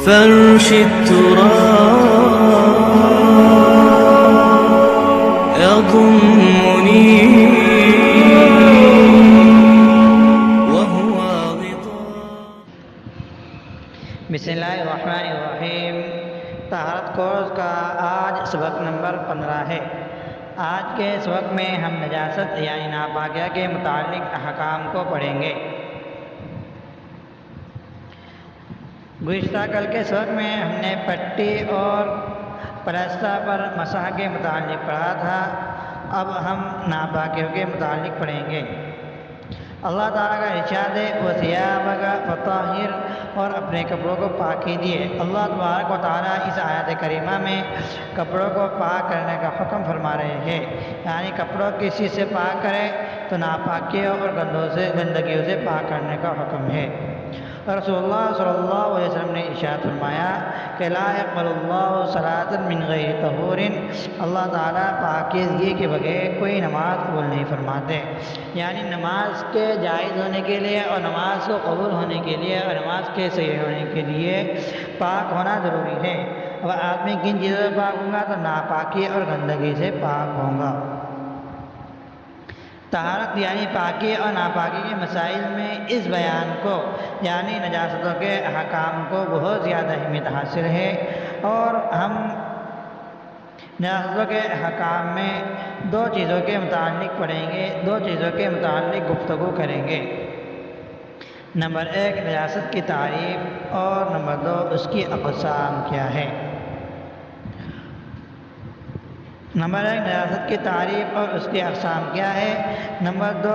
فرش التراب يضمني وهو غطاء. بسم اللہ الرحمن الرحیم. طہارت کورس کا آج سبق نمبر 15 ہے. آج کے سبق میں ہم نجاست یعنی ناپاکیہ کے متعلق احکام کو پڑھیں گے. گزشتہ کل کے سبق میں ہم نے پٹی اور پلستر پر مسح کے متعلق پڑھا تھا. اب ہم ناپاکیوں کے متعلق پڑھیں گے. اللہ تعالیٰ کا ارشاد ہے وَثِيَابَكَ فَطَهِّرْ، اور اپنے کپڑوں کو پاک کیجیے. اللہ تبارک و تعالیٰ اس آیت کریمہ میں کپڑوں کو پاک کرنے کا حکم فرما رہے ہیں. یعنی کپڑوں کسی سے پاک کرے تو ناپاکیوں اور گندگیوں سے پاک کرنے کا حکم ہے. رسول اللہ صلی اللہ علیہ وسلم نے ارشاد فرمایا کہ لا يقبل اللہ صلاۃ من غیر طہور، اللہ تعالیٰ پاکیزگی کے بغیر کوئی نماز قبول نہیں فرماتے. یعنی نماز کے جائز ہونے کے لیے اور نماز کو قبول ہونے کے لیے اور نماز کے صحیح ہونے کے لیے پاک ہونا ضروری ہے. اب آدمی کن چیزوں سے پاک ہوگا تو ناپاکی اور گندگی سے پاک ہوگا. طہارت یعنی پاکی اور ناپاکی کے مسائل میں اس بیان کو یعنی نجاستوں کے احکام کو بہت زیادہ اہمیت حاصل ہے، اور ہم نجاستوں کے احکام میں دو چیزوں کے متعلق پڑھیں گے، دو چیزوں کے متعلق گفتگو کریں گے. نمبر 1 نجاست کی تعریف، اور نمبر 2 اس کی اقسام کیا ہے. نمبر 1 نجاست کی تعریف اور اس کی اقسام کیا ہے. نمبر 2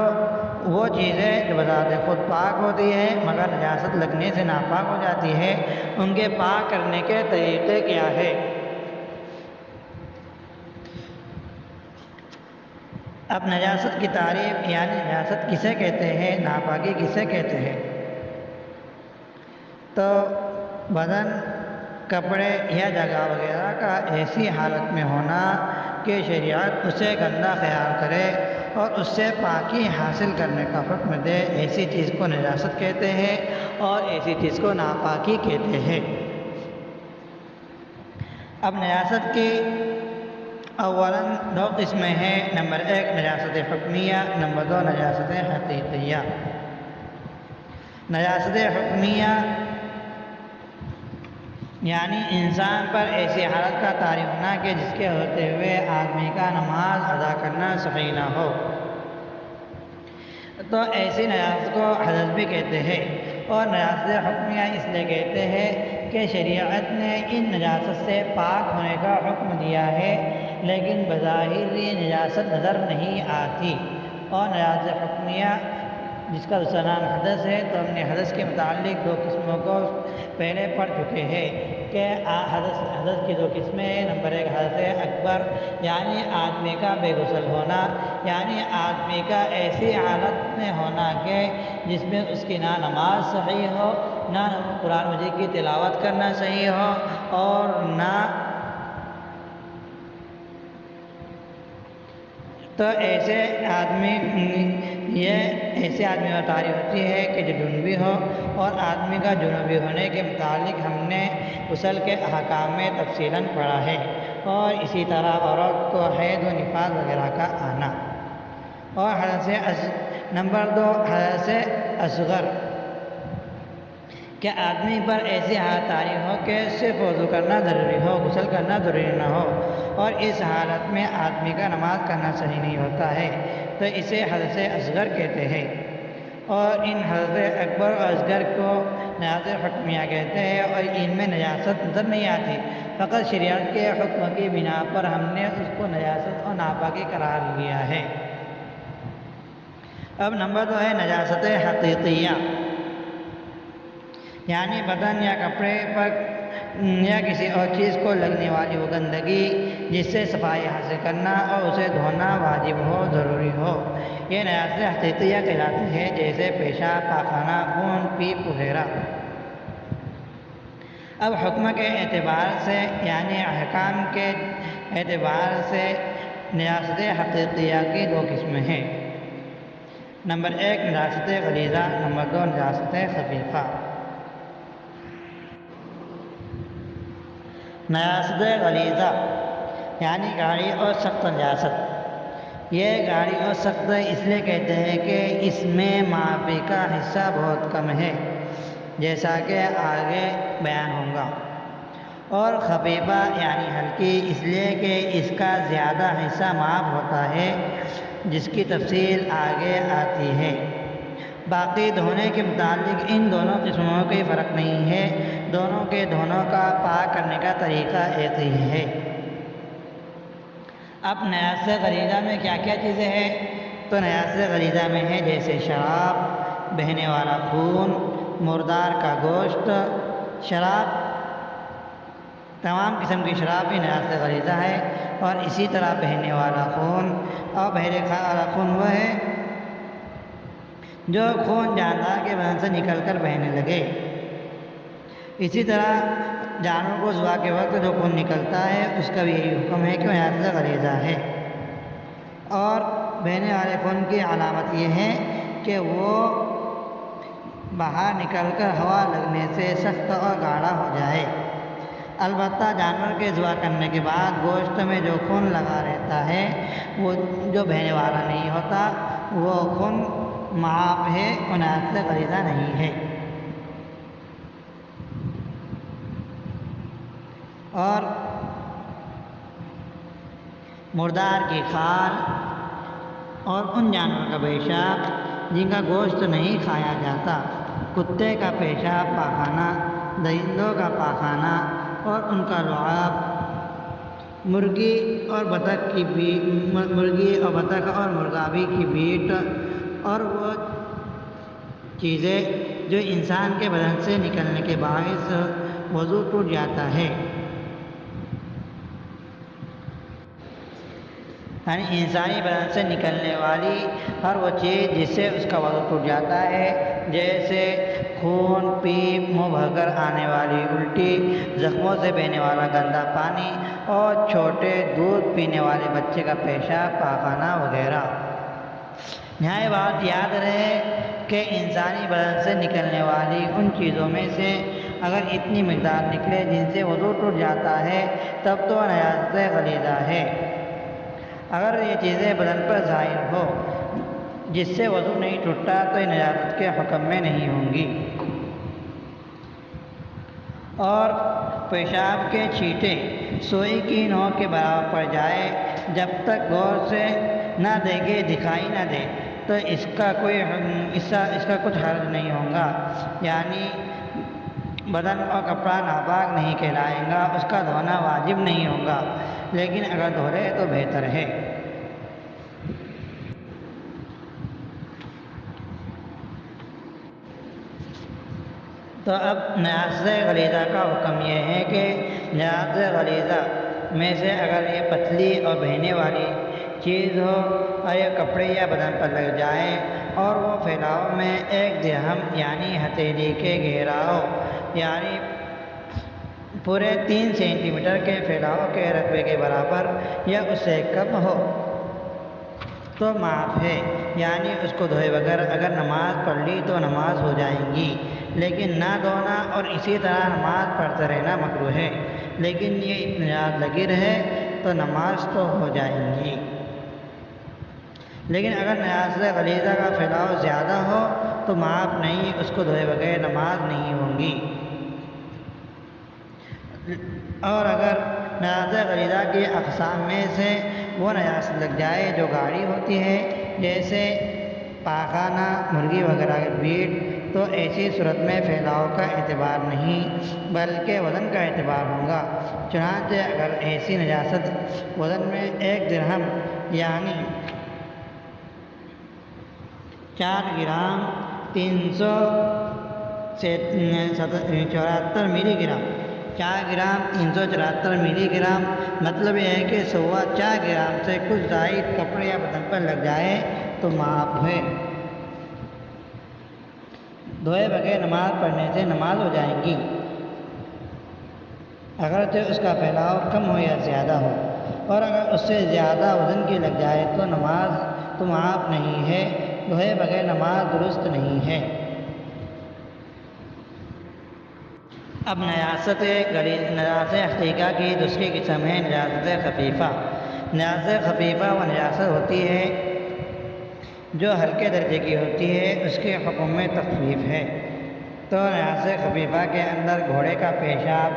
وہ چیزیں جو بذات خود پاک ہوتی ہے مگر نجاست لگنے سے ناپاک ہو جاتی ہے، ان کے پاک کرنے کے طریقے کیا ہے. اب نجاست کی تعریف یعنی نجاست کسے کہتے ہیں، ناپاکی کسے کہتے ہیں. تو بدن، کپڑے یا جگہ وغیرہ کا ایسی حالت میں ہونا کہ شریعت اسے گندا خیال کرے اور اس سے پاکی حاصل کرنے کا حکم دے، ایسی چیز کو نجاست کہتے ہیں اور ایسی چیز کو ناپاکی کہتے ہیں. اب نجاست کی اولاً 2 قسمیں ہیں. نمبر 1 نجاست حکمیہ، نمبر 2 نجاست حقیقیہ. نجاست حکمیہ یعنی انسان پر ایسی حالت کا طاری ہونا کہ جس کے ہوتے ہوئے آدمی کا نماز ادا کرنا صحیح نہ ہو، تو ایسی نجاست کو حدث بھی کہتے ہیں. اور نجاست حکمیہ اس لیے کہتے ہیں کہ شریعت نے ان نجاست سے پاک ہونے کا حکم دیا ہے لیکن بظاہر یہ نجاست نظر نہیں آتی. اور نجاست حکمیہ جس کا دوسرا نام حدث ہے، تو ہم نے حدث کے متعلق 2 قسموں کو پہلے پڑھ چکے ہیں کہ حدث کی 2 قسمیں ہیں. نمبر 1 حدث اکبر یعنی آدمی کا بے غسل ہونا، یعنی آدمی کا ایسی حالت میں ہونا کہ جس میں اس کی نہ نماز صحیح ہو، نہ قرآن مجید کی تلاوت کرنا صحیح ہو، اور نہ تو ایسے آدمی میں تعریف ہوتی ہے کہ جو جنوبی ہو. اور آدمی کا جنوبی ہونے کے متعلق ہم نے غسل کے احکام میں تفصیلاً پڑھا ہے. اور اسی طرح عورت کو حیض و نفاس وغیرہ کا آنا. اور نمبر 2 حدث اصغر کہ آدمی پر ایسی حالت طاری ہو کہ صرف وضو کرنا ضروری ہو، غسل کرنا ضروری نہ ہو، اور اس حالت میں آدمی کا نماز کرنا صحیح نہیں ہوتا ہے، تو اسے حدث اصغر کہتے ہیں. اور ان حدث اکبر اور اصغر کو نجاست حکمیہ کہتے ہیں، اور ان میں نجاست نظر نہیں آتی، فقط شریعت کے حکم کی بنا پر ہم نے اس کو نجاست اور ناپاکی قرار لیا ہے. اب نمبر 2 ہے نجاست حقیقیہ، یعنی بدن یا کپڑے پر یا کسی اور چیز کو لگنے والی وہ گندگی جس سے صفائی حاصل کرنا اور اسے دھونا واجب ہو، ضروری ہو. یہ نجاست حقیقیہ کہلاتی ہے، جیسے پیشاب، پاخانہ، خون، پیپ وغیرہ. اب حکم کے اعتبار سے یعنی احکام کے اعتبار سے نجاست حقیقیہ کی 2 قسمیں ہیں. نمبر 1 نجاست غلیظہ، نمبر 2 نجاست خفیفہ. نجاست غلیظہ یعنی گاڑی اور سخت نجاست۔ یہ گاڑی اور سخت اس لیے کہتے ہیں کہ اس میں معافی کا حصہ بہت کم ہے، جیسا کہ آگے بیان ہوگا۔ اور خفیفہ یعنی ہلکی اس لیے کہ اس کا زیادہ حصہ معاف ہوتا ہے، جس کی تفصیل آگے آتی ہے۔ باقی دھونے کے متعلق ان دونوں قسموں میں کوئی فرق نہیں ہے، دونوں کے دھونوں کا پاک کرنے کا طریقہ ایک ہی ہے۔ اب نجاست غلیظہ میں کیا کیا چیزیں ہیں؟ تو نجاست غلیظہ میں ہے جیسے شراب، بہنے والا خون، مردار کا گوشت۔ شراب، تمام قسم کی شراب بھی نجاست غلیظہ ہے، اور اسی طرح بہنے والا خون۔ اور بہنے والا خون وہ ہے جو خون جاندار کے بدن سے نکل کر بہنے لگے۔ اسی طرح جانور کو ذبح کے وقت جو خون نکلتا ہے اس کا بھی یہی حکم ہے کہ وہ نجاست غلیظہ ہے۔ اور بہنے والے خون کی علامت یہ ہے کہ وہ باہر نکل کر ہوا لگنے سے سخت اور گاڑھا ہو جائے۔ البتہ جانور کے ذبح کرنے کے بعد گوشت میں جو خون لگا رہتا ہے وہ جو بہنے والا نہیں ہوتا، وہ خون معاف ہے، وہ نجاست غلیظہ نہیں ہے۔ اور مردار کی کھال اور ان جانوروں کا پیشاب جن کا گوشت نہیں کھایا جاتا، کتے کا پیشاب پاخانہ، درندوں کا پاخانہ اور ان کا لعاب، مرغی اور بطخ اور مرغابی کی بیٹ، اور وہ چیزیں جو انسان کے بدن سے نکلنے کے باعث وضو ٹوٹ جاتا ہے، یعنی انسانی بدن سے نکلنے والی ہر وہ چیز جس سے اس کا وضو ٹوٹ جاتا ہے، جیسے خون، پیپ، منہ بھر کر آنے والی الٹی، زخموں سے بہنے والا گندا پانی، اور چھوٹے دودھ پینے والے بچے کا پیشاب پاخانہ وغیرہ۔ یہاں یہ بات یاد رہے کہ انسانی بدن سے نکلنے والی ان چیزوں میں سے اگر اتنی مقدار نکلے جن سے وضو ٹوٹ جاتا ہے تب تو نجاست غلیظہ ہے۔ اگر یہ چیزیں بدن پر ظاہر ہو جس سے وضو نہیں ٹوٹتا تو یہ نجاست کے حکم میں نہیں ہوں گی۔ اور پیشاب کے چھینٹے سوئی کی نوک کے برابر پڑ جائے، جب تک غور سے نہ دیکھے، دکھائی نہ دے، تو اس کا کچھ حرج نہیں ہوگا، یعنی بدن اور کپڑا ناپاک نہیں کہلائے گا، اس کا دھونا واجب نہیں ہوگا، لیکن اگر دھو لے تو بہتر ہے۔ تو اب نجاست غلیظہ کا حکم یہ ہے کہ نجاست غلیظہ میں سے اگر یہ پتلی اور بہنے والی چیز ہو اور یہ کپڑے یا بدن پر لگ جائے اور وہ پھیلاؤ میں 1 درہم یعنی ہتھیلی کے گھیراؤ یعنی پورے 3 سینٹی میٹر کے پھیلاؤ کے رقبے کے برابر یا اس سے کم ہو تو معاف ہے، یعنی اس کو دھوئے بغیر اگر نماز پڑھ لی تو نماز ہو جائے گی، لیکن نہ دھونا اور اسی طرح نماز پڑھتے رہنا مکروہ ہے، لیکن یہ اطمینان لگی رہے تو نماز تو ہو جائے گی۔ لیکن اگر نجاست غلیظہ کا پھیلاؤ زیادہ ہو تو معاف نہیں، اس کو دھوئے بغیر نماز نہیں ہوگی۔ اور اگر نجاست غلیظہ کی اقسام میں سے وہ نجاست لگ جائے جو گاڑھی ہوتی ہے، جیسے پاخانہ، مرغی وغیرہ کی بیٹ، تو ایسی صورت میں پھیلاؤ کا اعتبار نہیں بلکہ وزن کا اعتبار ہوگا۔ چنانچہ اگر ایسی نجاست وزن میں 1 درہم یعنی 4 گرام 374 ملی گرام 4 گرام 374 ملی گرام، مطلب یہ ہے کہ 4.25 گرام سے کچھ زائد کپڑے یا بدن پر لگ جائے تو معاف ہے۔ دھوئے بغیر نماز پڑھنے سے نماز ہو جائے گی، اگرچہ اس کا پھیلاؤ کم ہو یا زیادہ ہو، اور اگر اس سے زیادہ وزن کی لگ جائے تو نماز تو معاف نہیں ہے، دھوئے بغیر نماز درست نہیں ہے۔ اب نجاست حقیقہ کی دوسری قسم ہے نجاست خفیفہ۔ نجاست خفیفہ وہ نجاست ہوتی ہے جو ہلکے درجے کی ہوتی ہے، اس کے حکم میں تخفیف ہے۔ تو نجاست خفیفہ کے اندر گھوڑے کا پیشاب،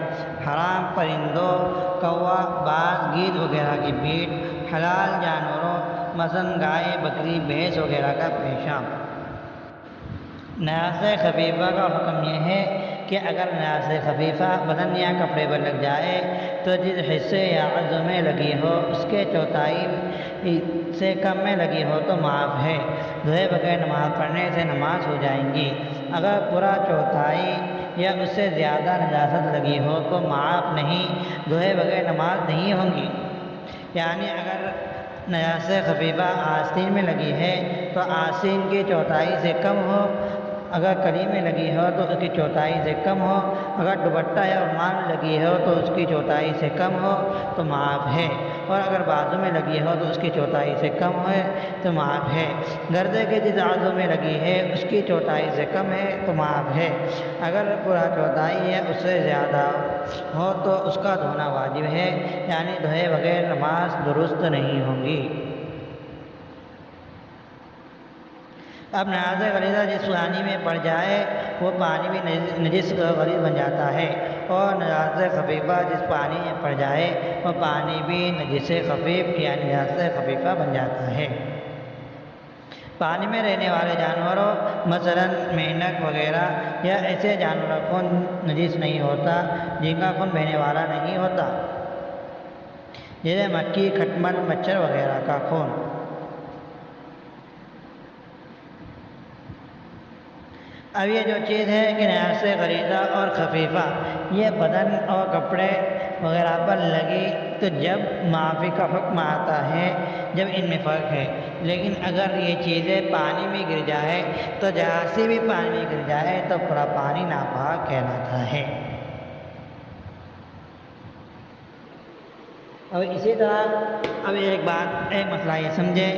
حرام پرندوں، کوا، باز، گیدڑ وغیرہ کی بیٹ، حلال جانوروں مثلاً گائے، بکری، بھینس وغیرہ کا پیشاب۔ نجاست خفیفہ کا حکم یہ ہے کہ اگر نجاست خفیفہ بدن یا کپڑے پر لگ جائے تو جس حصے یا عضو میں لگی ہو اس کے چوتھائی سے کم میں لگی ہو تو معاف ہے، دھوئے بغیر نماز پڑھنے سے نماز ہو جائیں گی۔ اگر پورا چوتھائی یا اس سے زیادہ نجاست لگی ہو تو معاف نہیں، دھوئے بغیر نماز نہیں ہوں گی۔ یعنی اگر نجاست خفیفہ آستین میں لگی ہے تو آستین کی چوتھائی سے کم ہو، اگر کلی میں لگی ہو تو اس کی چوتھائی سے کم ہو، اگر دوپٹہ یا رومال میں لگی ہو تو اس کی چوتھائی سے کم ہو تو معاف ہے، اور اگر بازو میں لگی ہو تو اس کی چوتھائی سے کم ہے تو معاف ہے۔ گردے کے جس عضو میں لگی ہے اس کی چوتھائی سے کم ہے تو معاف ہے۔ اگر پورا چوتھائی یا اس سے زیادہ ہو تو اس کا دھونا واجب ہے، یعنی دھوئے بغیر نماز درست نہیں ہوگی۔ اب نجاست غلیظہ جس پانی میں پڑ جائے وہ پانی بھی نجس غلیظ بن جاتا ہے، اور نجاست خفیفہ جس پانی میں پڑ جائے وہ پانی بھی نجس خفیف یا نجاست خفیفہ بن جاتا ہے۔ پانی میں رہنے والے جانوروں مثلاً مینڈک وغیرہ یا ایسے جانوروں کا خون نجس نہیں ہوتا جن کا خون بہنے والا نہیں ہوتا، جیسے مکھی، کھٹمل، مچھر وغیرہ کا خون۔ اب یہ جو چیز ہے کہ نجاست غلیظہ اور خفیفہ یہ بدن اور کپڑے وغیرہ پر لگی تو جب معافی کا حکم آتا ہے جب ان میں فرق ہے، لیکن اگر یہ چیزیں پانی میں گر جائے تو جہاں سے بھی پانی میں گر جائے تو پورا پانی ناپاک کہلاتا ہے۔ اور اسی طرح اب ایک مسئلہ یہ سمجھے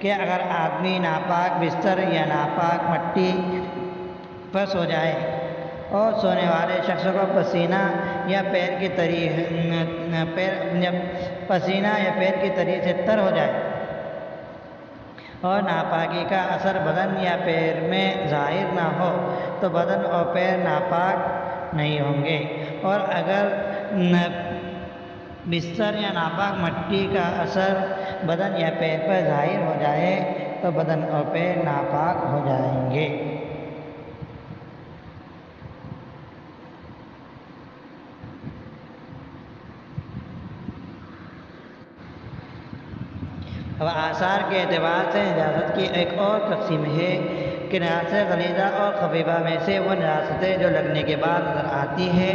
کہ اگر آدمی ناپاک بستر یا ناپاک مٹی پر سو جائے اور سونے والے شخص کو پسینہ یا پیر کی تری سے تر ہو جائے اور ناپاکی کا اثر بدن یا پیر میں ظاہر نہ ہو تو بدن اور پیر ناپاک نہیں ہوں گے، اور اگر بستر یا ناپاک مٹی کا اثر بدن یا پیر پر ظاہر ہو جائے تو بدن اور پیر ناپاک ہو جائیں گے۔ اب آثار کے اعتبار سے نجاست کی ایک اور تقسیم ہے کہ نجاست غلیظہ اور خفیفہ میں سے وہ نجاستیں جو لگنے کے بعد نظر آتی ہے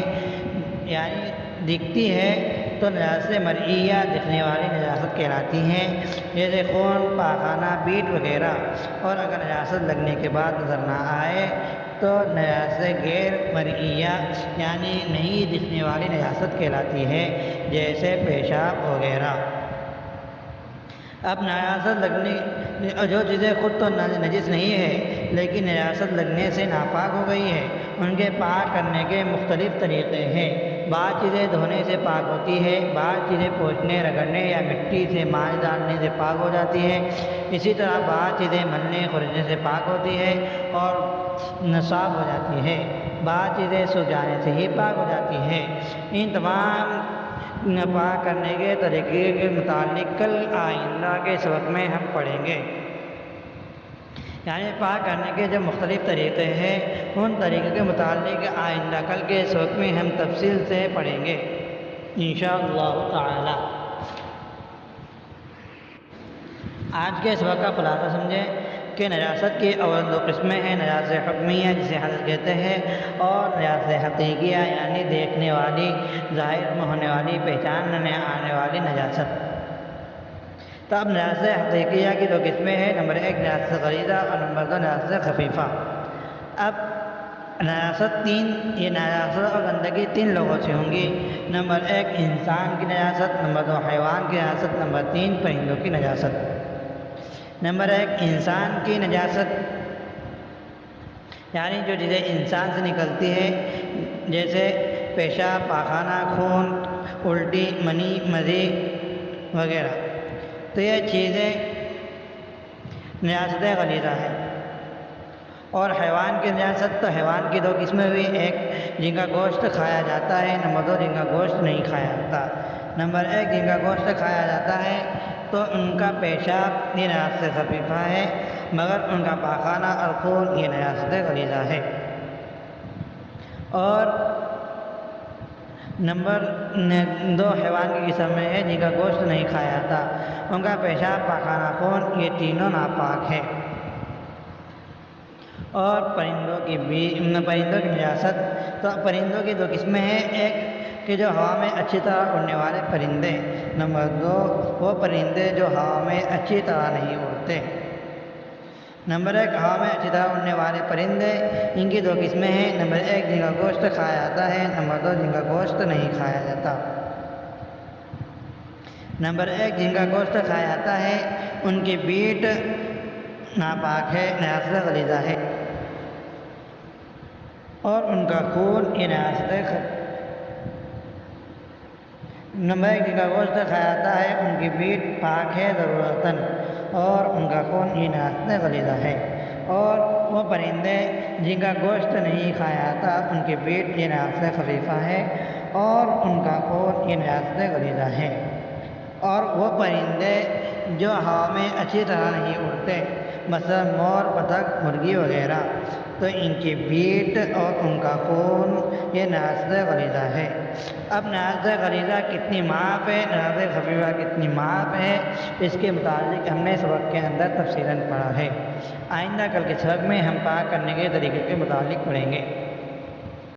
یعنی دکھتی ہے تو نجاست مرئیہ دکھنے والی نجاست کہلاتی ہیں، جیسے خون، پاخانہ، بیٹ وغیرہ، اور اگر نجاست لگنے کے بعد نظر نہ آئے تو نجاست غیر مرئیہ یعنی نہیں دکھنے والی نجاست کہلاتی ہے، جیسے پیشاب وغیرہ۔ اب نجاست لگنے جو چیزیں خود تو نجس نہیں ہے لیکن نجاست لگنے سے ناپاک ہو گئی ہے، ان کے پاک کرنے کے مختلف طریقے ہیں۔ بعض چیزیں دھونے سے پاک ہوتی ہے، بعض چیزیں پوچھنے، رگڑنے یا مٹی سے مانجھ ڈالنے سے پاک ہو جاتی ہے، اسی طرح بعض چیزیں ملنے خورچنے سے پاک ہوتی ہے اور صاف ہو جاتی ہے، بعض چیزیں سوکھ جانے سے ہی پاک ہو جاتی ہے۔ ان تمام پاک کرنے کے طریقے کے متعلق کل آئندہ کے سبق میں ہم پڑھیں گے، یعنی پاک کرنے کے جو مختلف طریقے ہیں ان طریقے کے متعلق آئندہ کل کے سبق میں ہم تفصیل سے پڑھیں گے انشاءاللہ تعالی۔ آج کے سبق کا خلاصہ سمجھیں کہ نجاست کی اول دو قسمیں ہیں، نجاست حکمیہ جسے حدث کہتے ہیں، اور نجاست حقیقیہ یعنی دیکھنے والی، ظاہر میں ہونے والی، پہچان میں آنے والی نجاست۔ تو اب نجاست حقیقیہ کی دو قسمیں ہیں، نمبر ایک نجاست غلیظہ اور نمبر دو نجاست خفیفہ۔ اب نجاست یہ نجاست اور گندگی تین لوگوں سے ہوں گی، نمبر ایک انسان کی نجاست، نمبر دو حیوان کی نجاست، نمبر تین پرندوں کی نجاست۔ نمبر ایک انسان کی نجاست یعنی جو چیزیں انسان سے نکلتی ہے جیسے پیشاب، پاخانہ، خون، الٹی، منی، مزی وغیرہ۔ تو یہ چیزیں نجاست غلیظہ ہیں۔ اور حیوان کی نجاست، تو حیوان کی دو قسمیں ہوئی، ایک جن کا گوشت کھایا جاتا ہے، نمبر دو جن کا گوشت نہیں کھایا جاتا۔ نمبر ایک جن کا گوشت کھایا جاتا ہے تو ان کا پیشاب یہ نجاست خفیفہ ہے، مگر ان کا پاخانہ اور خون یہ نجاست غلیظہ ہے۔ اور نمبر دو حیوان کی قسم میں ہے جن کا گوشت نہیں کھایا جاتا، ان کا پیشاب، پاخانہ، خون یہ تینوں ناپاک ہے۔ اور پرندوں کی نجاست، تو پرندوں کی دو قسمیں ہیں، ایک کہ جو ہوا میں اچھی طرح اڑنے والے پرندے، نمبر دو وہ پرندے جو ہوا میں اچھی طرح نہیں اڑتے۔ نمبر ایک ہوا میں اچھی طرح اڑنے والے پرندے، ان کی دو قسمیں ہیں، نمبر ایک جن کا گوشت کھایا جاتا ہے، نمبر دو جن کا گوشت نہیں کھایا جاتا۔ نمبر ایک جن کا گوشت کھایا جاتا ہے ان کی بیٹ ناپاک ہے، نجاست غلیظہ ہے، اور ان کا خون یہ نجاست۔ نمبر ایک جن کا گوشت کھایا جاتا ہے ان کی بیٹ پاک ہے ضرورتاً، اور ان کا خون یہ نجاست غلیظہ ہے۔ اور وہ پرندے جن کا گوشت نہیں کھایا جاتا ان کی بیٹ یہ نجاست خفیفہ ہے، اور ان کا خون یہ نجاست غلیظہ ہے۔ اور وہ پرندے جو ہوا میں اچھی طرح نہیں اڑتے، مثلا مور، بطخ، مرغی وغیرہ، تو ان کی بیٹ اور ان کا خون یہ نجاست غلیظہ ہے۔ اب نجاست غلیظہ کتنی معاف ہے، نجاست خفیفہ کتنی معاف ہے، اس کے متعلق ہم نے سبق کے اندر تفصیلاً پڑھا ہے۔ آئندہ کل کے سبق میں ہم پاک کرنے کے طریقے کے متعلق پڑھیں گے۔